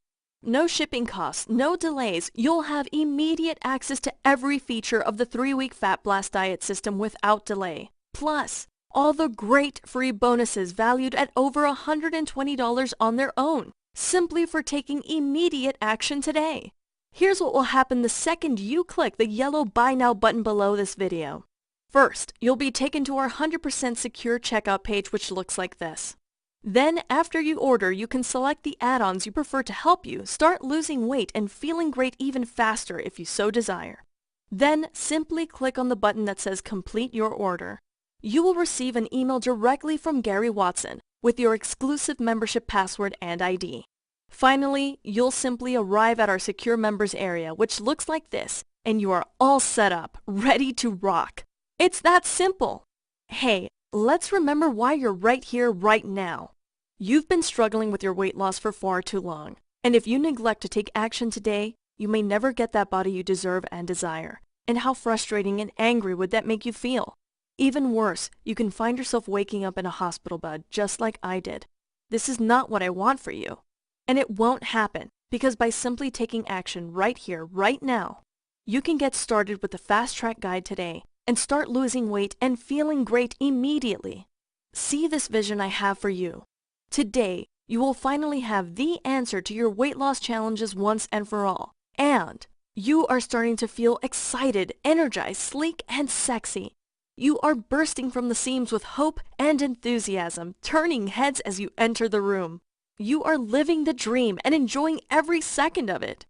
No shipping costs, no delays. You'll have immediate access to every feature of the 3-week Fat Blast diet system without delay. Plus, all the great free bonuses valued at over $120 on their own, simply for taking immediate action today. Here's what will happen the second you click the yellow Buy Now button below this video. First, you'll be taken to our 100% secure checkout page, which looks like this. Then, after you order, you can select the add-ons you prefer to help you start losing weight and feeling great even faster if you so desire. Then, simply click on the button that says Complete Your Order. You will receive an email directly from Gary Watson with your exclusive membership password and ID. Finally, you'll simply arrive at our secure members area, which looks like this, and you are all set up, ready to rock. It's that simple. Hey, let's remember why you're right here, right now. You've been struggling with your weight loss for far too long, and if you neglect to take action today, you may never get that body you deserve and desire. And how frustrating and angry would that make you feel? Even worse, you can find yourself waking up in a hospital bed just like I did. This is not what I want for you. And it won't happen, because by simply taking action right here, right now, you can get started with the Fast Track Guide today and start losing weight and feeling great immediately. See this vision I have for you. Today, you will finally have the answer to your weight loss challenges once and for all. And you are starting to feel excited, energized, sleek, and sexy. You are bursting from the seams with hope and enthusiasm, turning heads as you enter the room. You are living the dream and enjoying every second of it.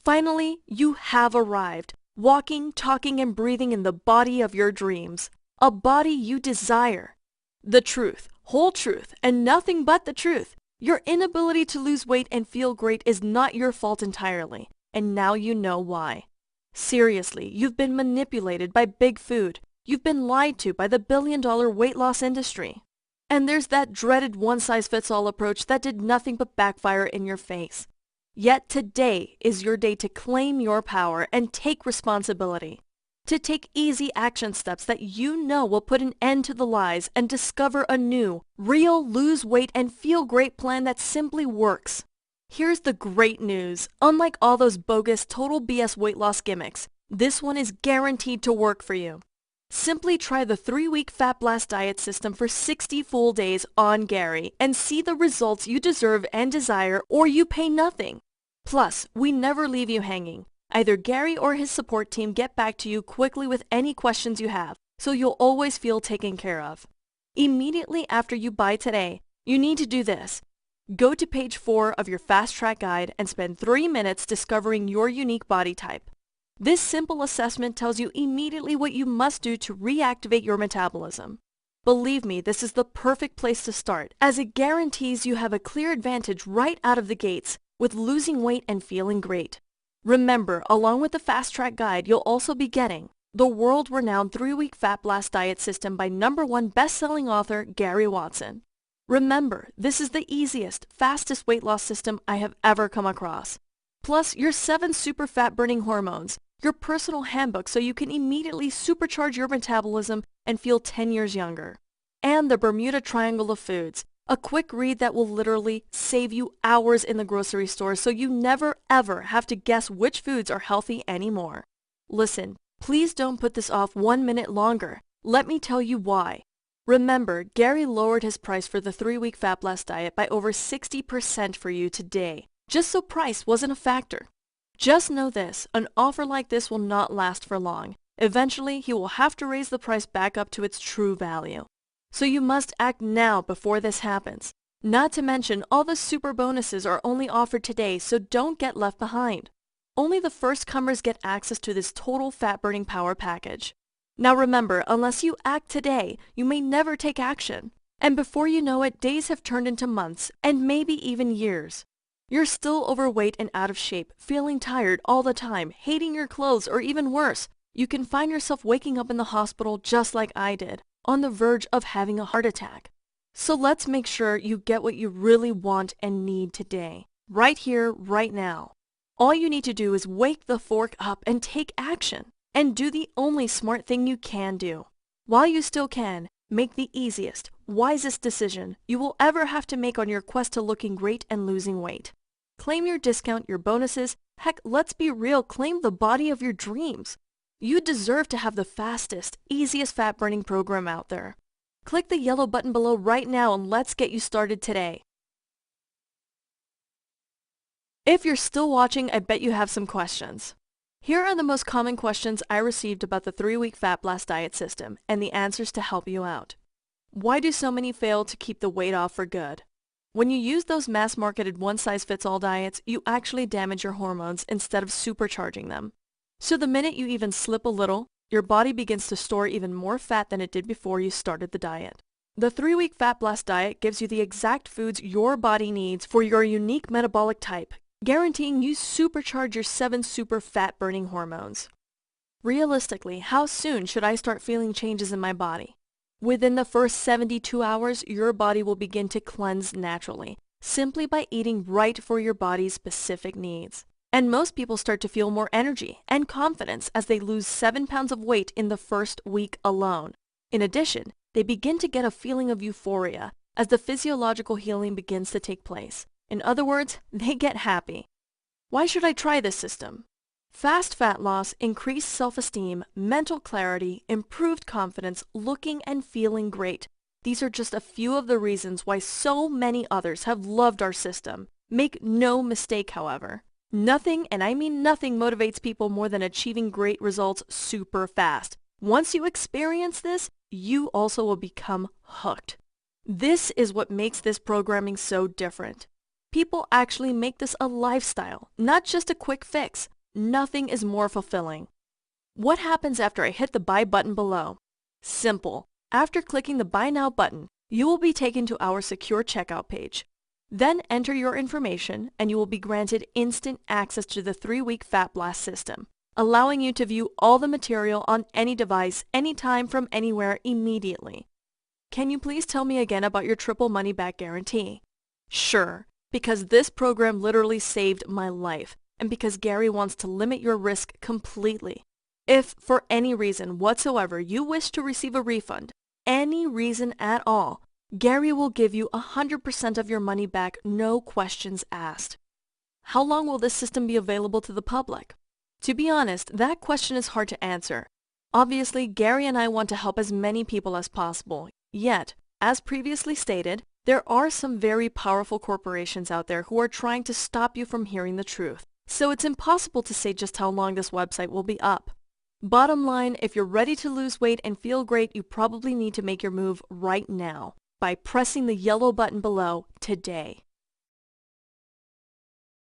Finally, you have arrived, walking, talking, and breathing in the body of your dreams, a body you desire. The truth, whole truth, and nothing but the truth. Your inability to lose weight and feel great is not your fault entirely, and now you know why. Seriously, you've been manipulated by big food. You've been lied to by the billion-dollar weight loss industry. And there's that dreaded one-size-fits-all approach that did nothing but backfire in your face. Yet today is your day to claim your power and take responsibility. To take easy action steps that you know will put an end to the lies and discover a new, real lose weight and feel great plan that simply works. Here's the great news. Unlike all those bogus total BS weight loss gimmicks, this one is guaranteed to work for you. Simply try the 3-week Fat Blast diet system for 60 full days on Gary and see the results you deserve and desire, or you pay nothing. Plus, we never leave you hanging. Either Gary or his support team get back to you quickly with any questions you have, so you'll always feel taken care of. Immediately after you buy today, you need to do this. Go to page 4 of your Fast Track Guide and spend 3 minutes discovering your unique body type. This simple assessment tells you immediately what you must do to reactivate your metabolism. Believe me, this is the perfect place to start, as it guarantees you have a clear advantage right out of the gates with losing weight and feeling great. Remember, along with the Fast Track Guide, you'll also be getting the world-renowned 3-week Fat Blast diet system by #1 best-selling author Gary Watson. Remember, this is the easiest, fastest weight loss system I have ever come across. Plus, your 7 super fat-burning hormones, your personal handbook so you can immediately supercharge your metabolism and feel 10 years younger. And the Bermuda Triangle of Foods, a quick read that will literally save you hours in the grocery store so you never ever have to guess which foods are healthy anymore. Listen, please don't put this off 1 minute longer. Let me tell you why. Remember, Gary lowered his price for the 3-week Fat Blast diet by over 60% for you today, just so price wasn't a factor. Just know this, an offer like this will not last for long. Eventually, he will have to raise the price back up to its true value. So you must act now before this happens. Not to mention, all the super bonuses are only offered today, so don't get left behind. Only the first comers get access to this total fat-burning power package. Now remember, unless you act today, you may never take action. And before you know it, days have turned into months, and maybe even years. You're still overweight and out of shape, feeling tired all the time, hating your clothes, or even worse, you can find yourself waking up in the hospital just like I did, on the verge of having a heart attack. So let's make sure you get what you really want and need today, right here, right now. All you need to do is wake the fork up and take action, and do the only smart thing you can do. While you still can, make the easiest, wisest decision you will ever have to make on your quest to looking great and losing weight. Claim your discount, your bonuses, heck, let's be real, claim the body of your dreams. You deserve to have the fastest, easiest fat-burning program out there. Click the yellow button below right now and let's get you started today. If you're still watching, I bet you have some questions. Here are the most common questions I received about the 3-week Fat Blast diet system and the answers to help you out. Why do so many fail to keep the weight off for good? When you use those mass-marketed one-size-fits-all diets, you actually damage your hormones instead of supercharging them. So the minute you even slip a little, your body begins to store even more fat than it did before you started the diet. The 3-week Fat Blast diet gives you the exact foods your body needs for your unique metabolic type, guaranteeing you supercharge your 7 super fat-burning hormones. Realistically, how soon should I start feeling changes in my body? Within the first 72 hours, your body will begin to cleanse naturally, simply by eating right for your body's specific needs. And most people start to feel more energy and confidence as they lose 7 pounds of weight in the first week alone. In addition, they begin to get a feeling of euphoria as the physiological healing begins to take place. In other words, they get happy. Why should I try this system? Fast fat loss, increased self-esteem, mental clarity, improved confidence, looking and feeling great. These are just a few of the reasons why so many others have loved our system. Make no mistake, however. Nothing, and I mean nothing, motivates people more than achieving great results super fast. Once you experience this, you also will become hooked. This is what makes this programming so different. People actually make this a lifestyle, not just a quick fix. Nothing is more fulfilling. What happens after I hit the buy button below? Simple. After clicking the buy now button, you will be taken to our secure checkout page. Then enter your information and you will be granted instant access to the 3-week Fat Blast system, allowing you to view all the material on any device, anytime, from anywhere, immediately. Can you please tell me again about your triple money back guarantee? Sure, because this program literally saved my life, and because Gary wants to limit your risk completely. If, for any reason whatsoever, you wish to receive a refund, any reason at all, Gary will give you 100% of your money back, no questions asked. How long will this system be available to the public? To be honest, that question is hard to answer. Obviously, Gary and I want to help as many people as possible. Yet, as previously stated, there are some very powerful corporations out there who are trying to stop you from hearing the truth. So it's impossible to say just how long this website will be up. Bottom line, if you're ready to lose weight and feel great, you probably need to make your move right now by pressing the yellow button below today.